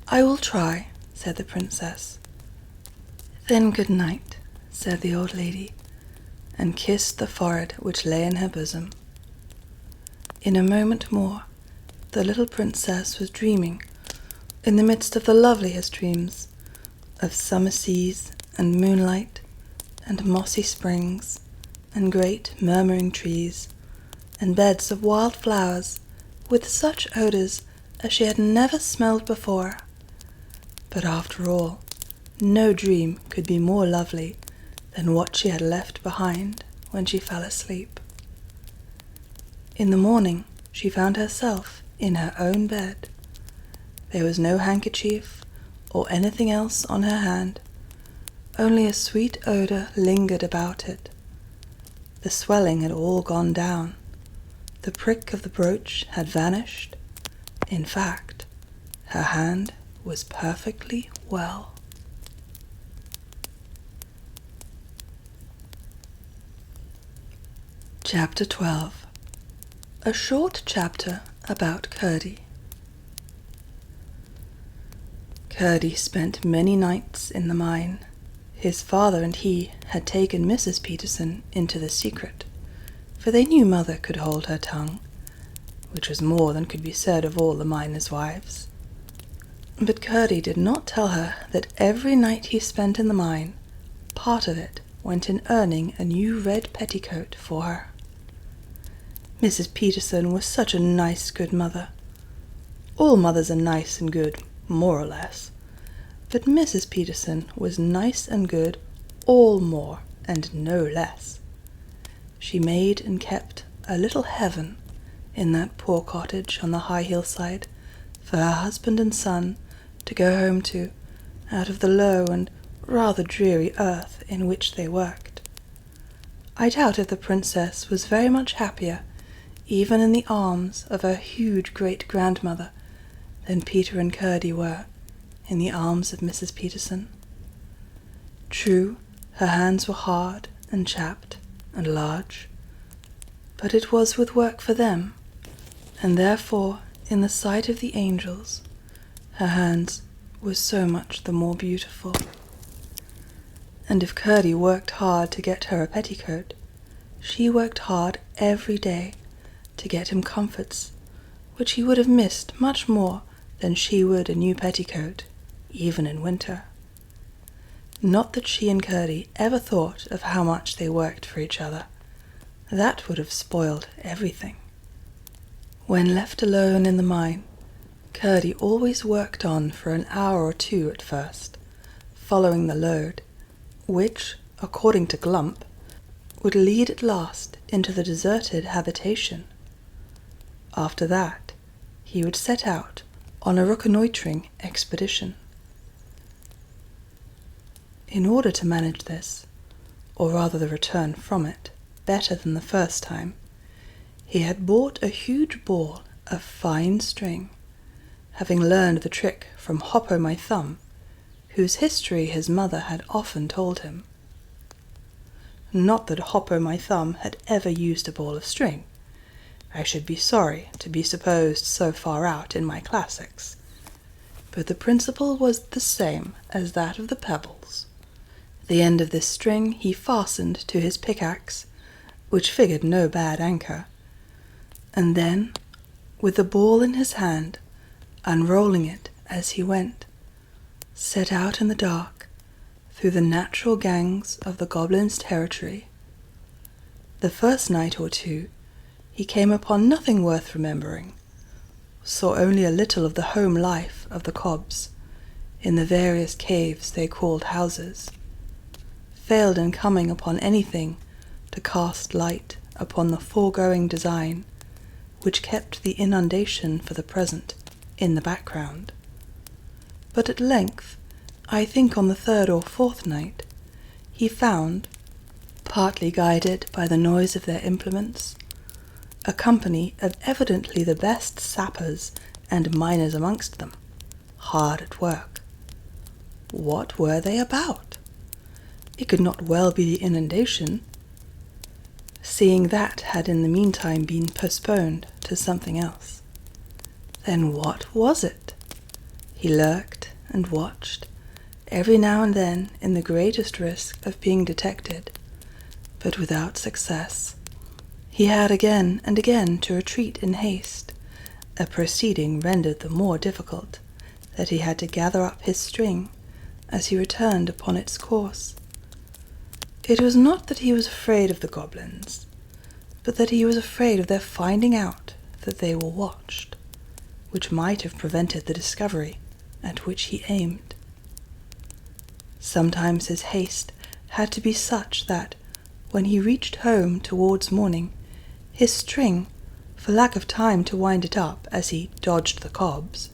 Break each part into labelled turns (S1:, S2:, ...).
S1: "I will try," said the princess. "Then good night," said the old lady, and kissed the forehead which lay in her bosom. In a moment more, the little princess was dreaming, in the midst of the loveliest dreams, of summer seas and moonlight and mossy springs and great murmuring trees and beds of wild flowers with such odors as she had never smelled before. But after all, no dream could be more lovely than what she had left behind when she fell asleep. In the morning she found herself in her own bed. There was no handkerchief or anything else on her hand, only a sweet odor lingered about it. The swelling had all gone down. The prick of the brooch had vanished. In fact, her hand was perfectly well. Chapter 12. A short chapter about Curdie. Curdie spent many nights in the mine. His father and he had taken Mrs. Peterson into the secret, for they knew Mother could hold her tongue, which was more than could be said of all the miners' wives. But Curdie did not tell her that every night he spent in the mine, part of it went in earning a new red petticoat for her. Mrs. Peterson was such a nice, good mother. All mothers are nice and good, more or less, but Mrs. Peterson was nice and good all more and no less. She made and kept a little heaven in that poor cottage on the high hillside for her husband and son to go home to out of the low and rather dreary earth in which they worked. I doubt if the princess was very much happier even in the arms of her huge great-grandmother than Peter and Curdie were in the arms of Mrs. Peterson. True, her hands were hard and chapped and large, but it was with work for them, and therefore, in the sight of the angels, her hands were so much the more beautiful. And if Curdie worked hard to get her a petticoat, she worked hard every day to get him comforts, which he would have missed much more than she would a new petticoat, even in winter. Not that she and Curdie ever thought of how much they worked for each other. That would have spoiled everything. When left alone in the mine, Curdie always worked on for an hour or two at first, following the load, which, according to Glump, would lead at last into the deserted habitation. After that, he would set out on a reconnoitring expedition. In order to manage this, or rather the return from it, better than the first time, he had bought a huge ball of fine string, having learned the trick from Hop-o'-my-Thumb, whose history his mother had often told him. Not that Hop-o'-my-Thumb had ever used a ball of string. I should be sorry to be supposed so far out in my classics, but the principle was the same as that of the pebbles. The end of this string he fastened to his pickaxe, which figured no bad anchor, and then, with the ball in his hand, unrolling it as he went, set out in the dark through the natural gangs of the Goblin's territory. The first night or two he came upon nothing worth remembering, saw only a little of the home life of the Cobbs in the various caves they called houses, failed in coming upon anything to cast light upon the foregoing design, which kept the inundation for the present in the background. But at length, I think on the third or fourth night, he found, partly guided by the noise of their implements, a company of evidently the best sappers and miners amongst them, hard at work. What were they about? It could not well be the inundation, seeing that had in the meantime been postponed to something else. Then what was it? He lurked and watched, every now and then in the greatest risk of being detected, but without success. He had again and again to retreat in haste, a proceeding rendered the more difficult that he had to gather up his string as he returned upon its course. It was not that he was afraid of the goblins, but that he was afraid of their finding out that they were watched, which might have prevented the discovery at which he aimed. Sometimes his haste had to be such that, when he reached home towards morning, his string, for lack of time to wind it up as he dodged the cobs,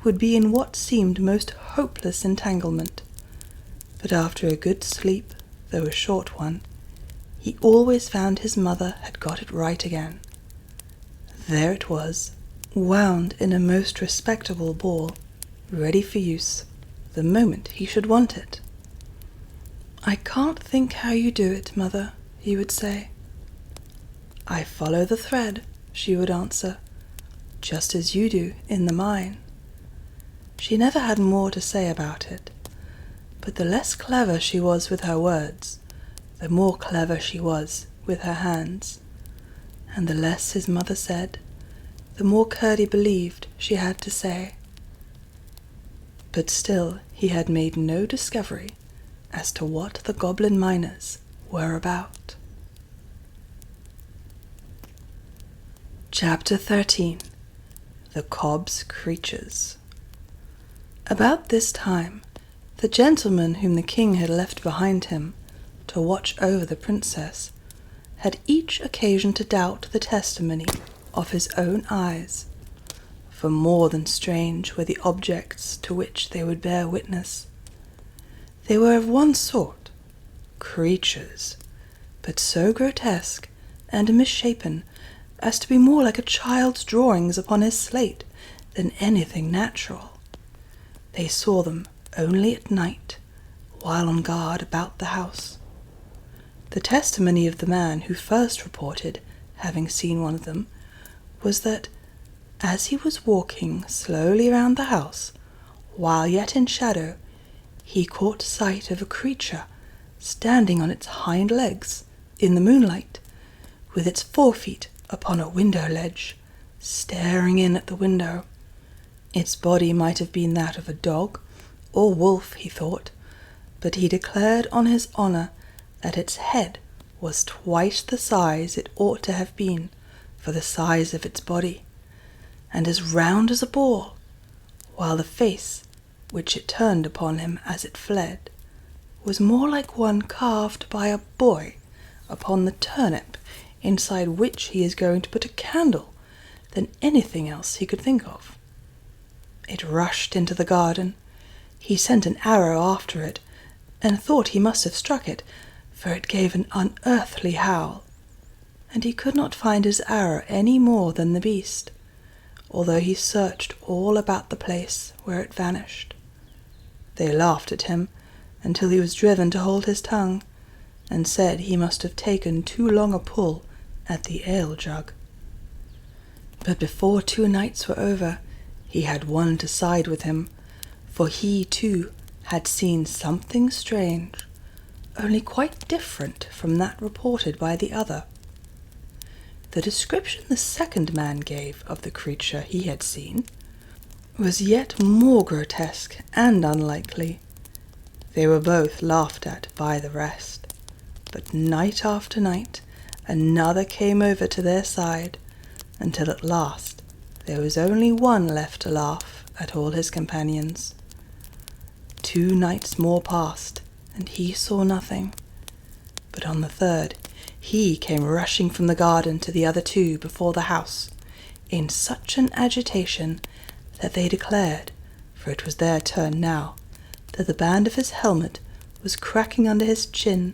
S1: would be in what seemed most hopeless entanglement. But after a good sleep, though a short one, he always found his mother had got it right again. There it was, wound in a most respectable ball, ready for use, the moment he should want it. "I can't think how you do it, mother," he would say. "I follow the thread," she would answer, "just as you do in the mine." She never had more to say about it, but the less clever she was with her words, the more clever she was with her hands, and the less his mother said, the more Curdie believed she had to say. But still he had made no discovery as to what the goblin miners were about. Chapter 13. The Cob's Creatures. About this time, the gentleman whom the king had left behind him to watch over the princess had each occasion to doubt the testimony of his own eyes, for more than strange were the objects to which they would bear witness. They were of one sort, creatures, but so grotesque and misshapen as to be more like a child's drawings upon his slate than anything natural. They saw them only at night, while on guard about the house. The testimony of the man who first reported having seen one of them was that, as he was walking slowly round the house, while yet in shadow, he caught sight of a creature standing on its hind legs in the moonlight, with its forefeet upon a window ledge, staring in at the window. Its body might have been that of a dog or wolf, he thought, but he declared on his honour that its head was twice the size it ought to have been for the size of its body, and as round as a ball, while the face, which it turned upon him as it fled, was more like one carved by a boy upon the turnip inside which he is going to put a candle than anything else he could think of. It rushed into the garden. He sent an arrow after it, and thought he must have struck it, for it gave an unearthly howl, and he could not find his arrow any more than the beast, although he searched all about the place where it vanished. They laughed at him until he was driven to hold his tongue, and said he must have taken too long a pull at the ale-jug. But before 2 nights were over, he had one to side with him, for he too had seen something strange, only quite different from that reported by the other. The description the second man gave of the creature he had seen was yet more grotesque and unlikely. They were both laughed at by the rest, but night after night another came over to their side, until at last there was only one left to laugh at all his companions. 2 nights more passed, and he saw nothing, but on the third he came rushing from the garden to the other 2 before the house, in such an agitation that they declared, for it was their turn now, that the band of his helmet was cracking under his chin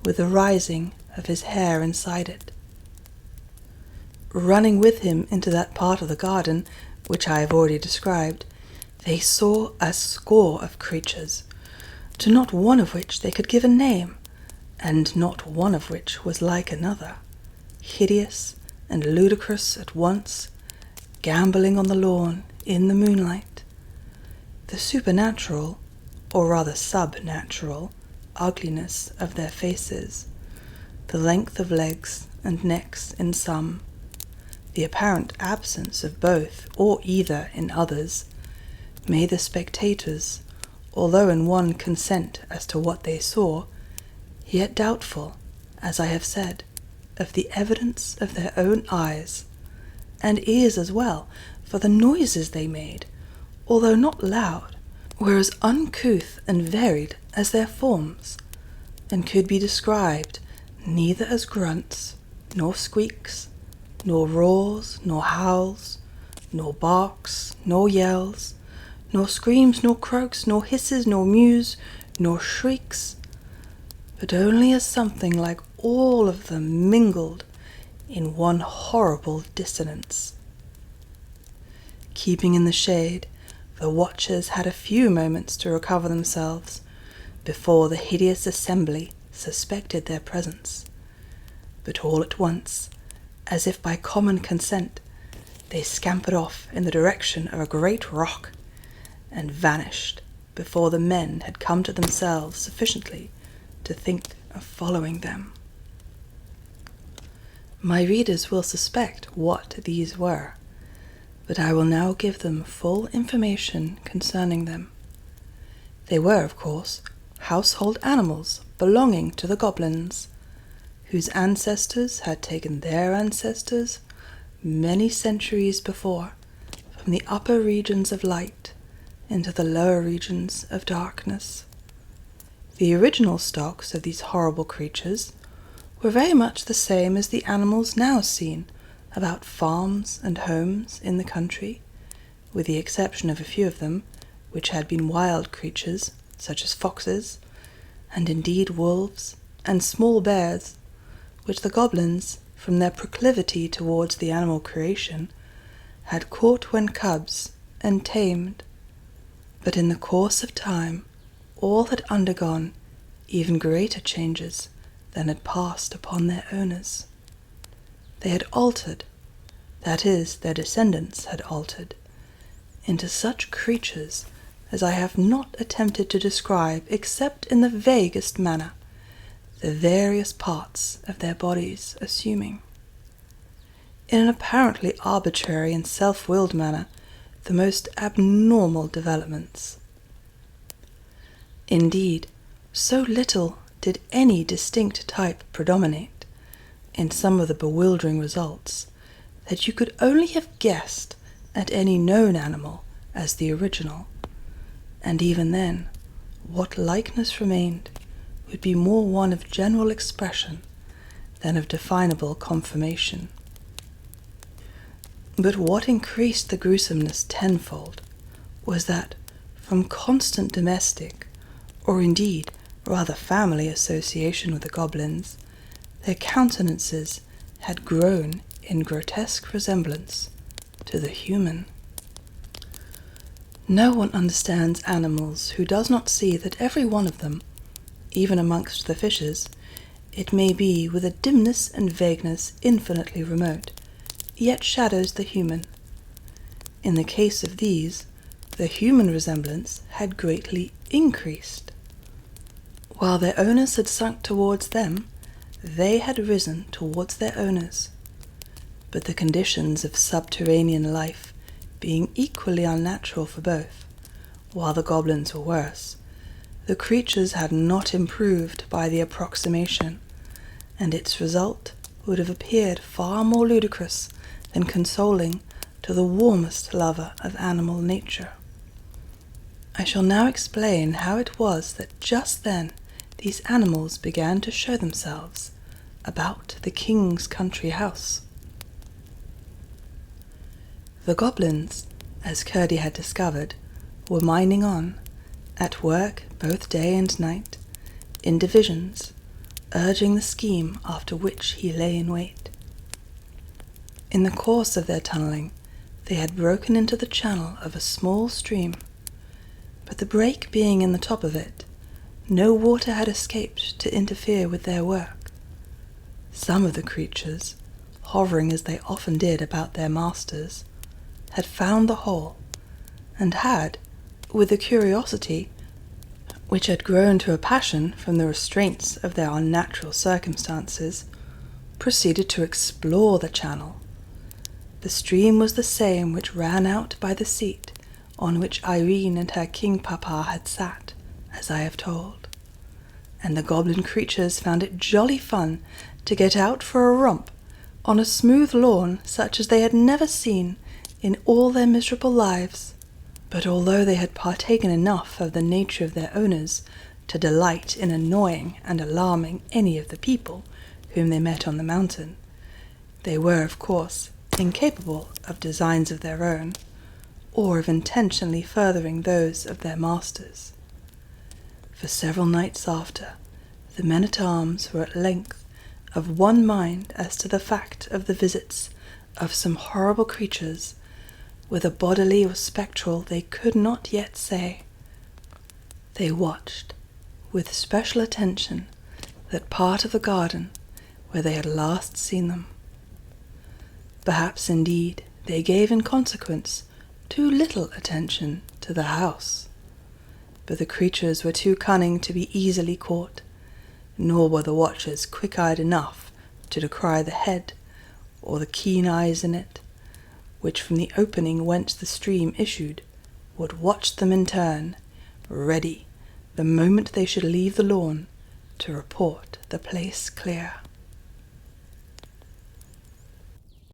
S1: with the rising of his hair inside it. Running with him into that part of the garden which I have already described, they saw a score of creatures, to not one of which they could give a name, and not one of which was like another, hideous and ludicrous at once, gambolling on the lawn in the moonlight. The supernatural, or rather subnatural, ugliness of their faces, the length of legs and necks in some, the apparent absence of both or either in others, made the spectators, although in one consent as to what they saw, yet doubtful, as I have said, of the evidence of their own eyes, and ears as well, for the noises they made, although not loud, were as uncouth and varied as their forms, and could be described neither as grunts, nor squeaks, nor roars, nor howls, nor barks, nor yells, nor screams, nor croaks, nor hisses, nor mews, nor shrieks, but only as something like all of them mingled in one horrible dissonance. Keeping in the shade, the watchers had a few moments to recover themselves before the hideous assembly suspected their presence, but all at once, as if by common consent, they scampered off in the direction of a great rock, and vanished before the men had come to themselves sufficiently to think of following them. My readers will suspect what these were, but I will now give them full information concerning them. They were, of course, household animals belonging to the goblins, whose ancestors had taken their ancestors many centuries before from the upper regions of light into the lower regions of darkness. The original stocks of these horrible creatures were very much the same as the animals now seen about farms and homes in the country, with the exception of a few of them, which had been wild creatures, such as foxes, and indeed wolves, and small bears, which the goblins, from their proclivity towards the animal creation, had caught when cubs and tamed. But in the course of time, all had undergone even greater changes than had passed upon their owners. They had altered, that is, their descendants had altered, into such creatures as I have not attempted to describe except in the vaguest manner, the various parts of their bodies assuming, in an apparently arbitrary and self-willed manner, the most abnormal developments. Indeed, so little did any distinct type predominate in some of the bewildering results that you could only have guessed at any known animal as the original, and even then, what likeness remained would be more one of general expression than of definable conformation. But what increased the gruesomeness tenfold was that, from constant domestic, or indeed rather family association with the goblins, their countenances had grown in grotesque resemblance to the human. No one understands animals who does not see that every one of them, even amongst the fishes, it may be with a dimness and vagueness infinitely remote, yet shadows the human. In the case of these, the human resemblance had greatly increased. While their owners had sunk towards them, they had risen towards their owners. But the conditions of subterranean life being equally unnatural for both, while the goblins were worse, the creatures had not improved by the approximation, and its result would have appeared far more ludicrous than consoling to the warmest lover of animal nature. I shall now explain how it was that just then these animals began to show themselves about the king's country house. The goblins, as Curdie had discovered, were mining on, at work both day and night, in divisions, urging the scheme after which he lay in wait. In the course of their tunnelling, they had broken into the channel of a small stream, but the break being in the top of it, no water had escaped to interfere with their work. Some of the creatures, hovering as they often did about their masters, had found the hole, and had, with a curiosity which had grown to a passion from the restraints of their unnatural circumstances, proceeded to explore the channel. The stream was the same which ran out by the seat on which Irene and her king papa had sat, as I have told, and the goblin creatures found it jolly fun to get out for a romp on a smooth lawn such as they had never seen in all their miserable lives. But although they had partaken enough of the nature of their owners to delight in annoying and alarming any of the people whom they met on the mountain, they were, of course, incapable of designs of their own, or of intentionally furthering those of their masters. For several nights after, the men-at-arms were at length of one mind as to the fact of the visits of some horrible creatures, whether bodily or spectral they could not yet say. They watched with special attention that part of the garden where they had last seen them. Perhaps, indeed, they gave in consequence too little attention to the house, but the creatures were too cunning to be easily caught, nor were the watchers quick-eyed enough to descry the head or the keen eyes in it, which from the opening whence the stream issued would watch them in turn, ready, the moment they should leave the lawn, to report the place clear.